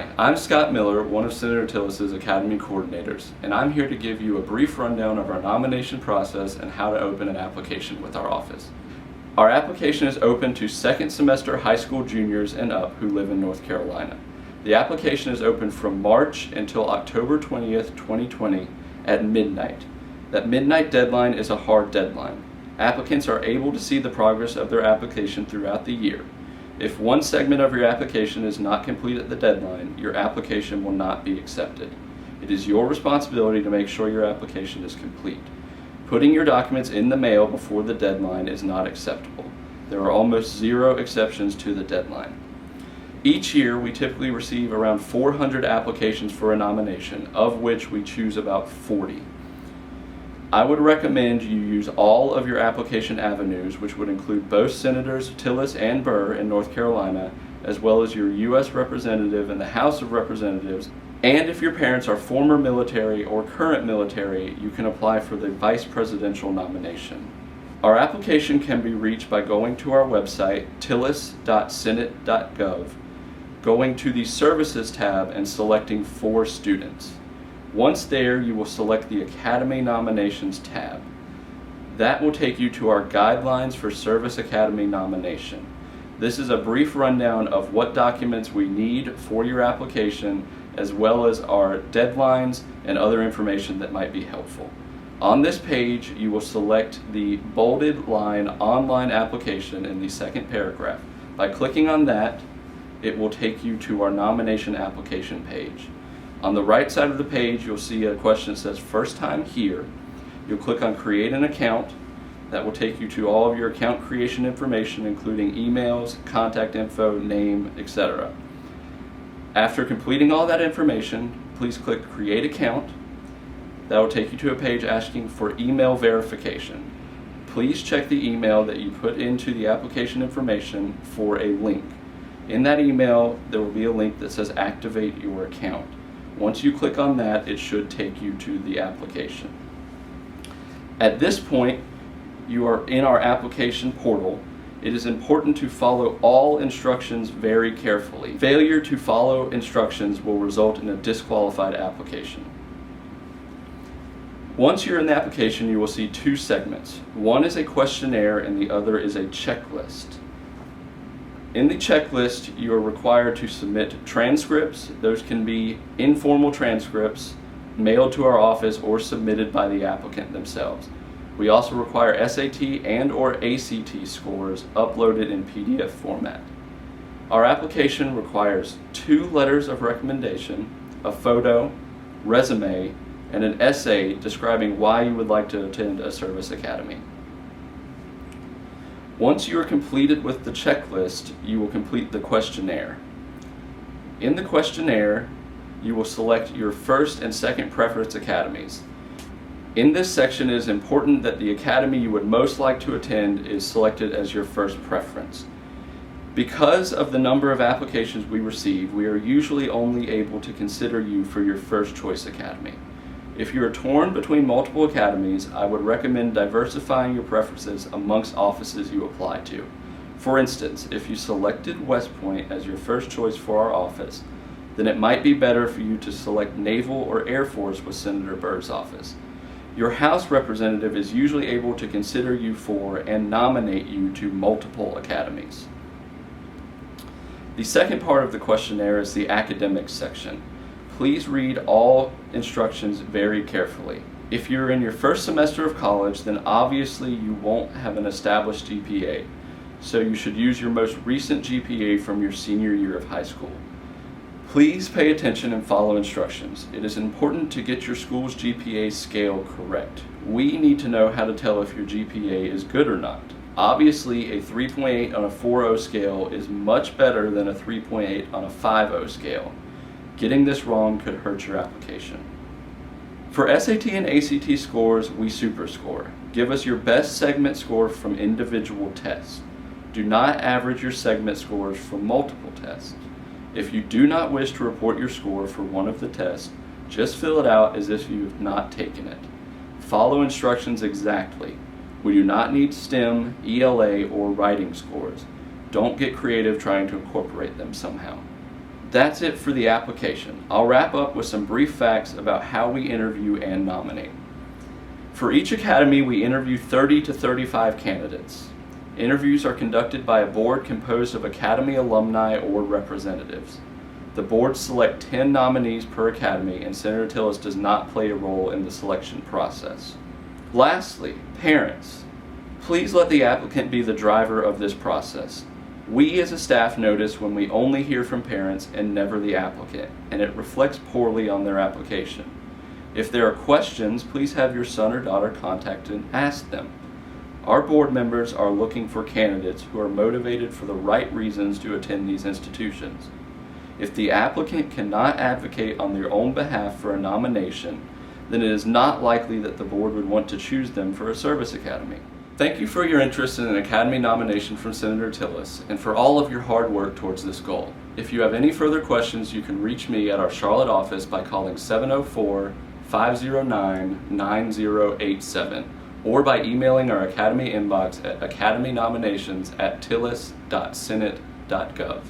Hi, I'm Scott Miller, one of Senator Tillis' Academy coordinators, and I'm here to give you a brief rundown of our nomination process and how to open an application with our office. Our application is open to second semester high school juniors and up who live in North Carolina. The application is open from March until October 20th, 2020 at midnight. That midnight deadline is a hard deadline. Applicants are able to see the progress of their application throughout the year. If one segment of your application is not complete at the deadline, your application will not be accepted. It is your responsibility to make sure your application is complete. Putting your documents in the mail before the deadline is not acceptable. There are almost zero exceptions to the deadline. Each year, we typically receive around 400 applications for a nomination, of which we choose about 40. I would recommend you use all of your application avenues, which would include both Senators Tillis and Burr in North Carolina, as well as your U.S. representative in the House of Representatives. And if your parents are former military or current military, you can apply for the vice presidential nomination. Our application can be reached by going to our website, tillis.senate.gov, going to the Services tab and selecting for students. Once there, you will select the Academy Nominations tab. That will take you to our Guidelines for Service Academy Nomination. This is a brief rundown of what documents we need for your application, as well as our deadlines and other information that might be helpful. On this page, you will select the bolded line online application in the second paragraph. By clicking on that, it will take you to our nomination application page. On the right side of the page, you'll see a question that says First Time Here. You'll click on Create an Account. That will take you to all of your account creation information, including emails, contact info, name, etc. After completing all that information, please click Create Account. That will take you to a page asking for email verification. Please check the email that you put into the application information for a link. In that email, there will be a link that says Activate Your Account. Once you click on that, it should take you to the application. At this point, you are in our application portal. It is important to follow all instructions very carefully. Failure to follow instructions will result in a disqualified application. Once you're in the application, you will see two segments. One is a questionnaire and the other is a checklist. In the checklist, you are required to submit transcripts. Those can be informal transcripts mailed to our office or submitted by the applicant themselves. We also require SAT and/or ACT scores uploaded in PDF format. Our application requires 2 letters of recommendation, a photo, resume, and an essay describing why you would like to attend a service academy. Once you are completed with the checklist, you will complete the questionnaire. In the questionnaire, you will select your first and second preference academies. In this section, it is important that the academy you would most like to attend is selected as your first preference. Because of the number of applications we receive, we are usually only able to consider you for your first choice academy. If you are torn between multiple academies, I would recommend diversifying your preferences amongst offices you apply to. For instance, if you selected West Point as your first choice for our office, then it might be better for you to select Naval or Air Force with Senator Burr's office. Your House representative is usually able to consider you for and nominate you to multiple academies. The second part of the questionnaire is the academics section. Please read all instructions very carefully. If you're in your first semester of college, then obviously you won't have an established GPA, so you should use your most recent GPA from your senior year of high school. Please pay attention and follow instructions. It is important to get your school's GPA scale correct. We need to know how to tell if your GPA is good or not. Obviously, a 3.8 on a 4.0 scale is much better than a 3.8 on a 5.0 scale. Getting this wrong could hurt your application. For SAT and ACT scores, we superscore. Give us your best segment score from individual tests. Do not average your segment scores from multiple tests. If you do not wish to report your score for one of the tests, just fill it out as if you have not taken it. Follow instructions exactly. We do not need STEM, ELA, or writing scores. Don't get creative trying to incorporate them somehow. That's it for the application. I'll wrap up with some brief facts about how we interview and nominate. For each academy, we interview 30 to 35 candidates. Interviews are conducted by a board composed of academy alumni or representatives. The board select 10 nominees per academy, and Senator Tillis does not play a role in the selection process. Lastly, parents. Please let the applicant be the driver of this process. We as a staff notice when we only hear from parents and never the applicant, and it reflects poorly on their application. If there are questions, please have your son or daughter contacted and ask them. Our board members are looking for candidates who are motivated for the right reasons to attend these institutions. If the applicant cannot advocate on their own behalf for a nomination, then it is not likely that the board would want to choose them for a service academy. Thank you for your interest in an academy nomination from Senator Tillis and for all of your hard work towards this goal. If you have any further questions, you can reach me at our Charlotte office by calling 704-509-9087 or by emailing our academy inbox at academynominations@tillis.senate.gov.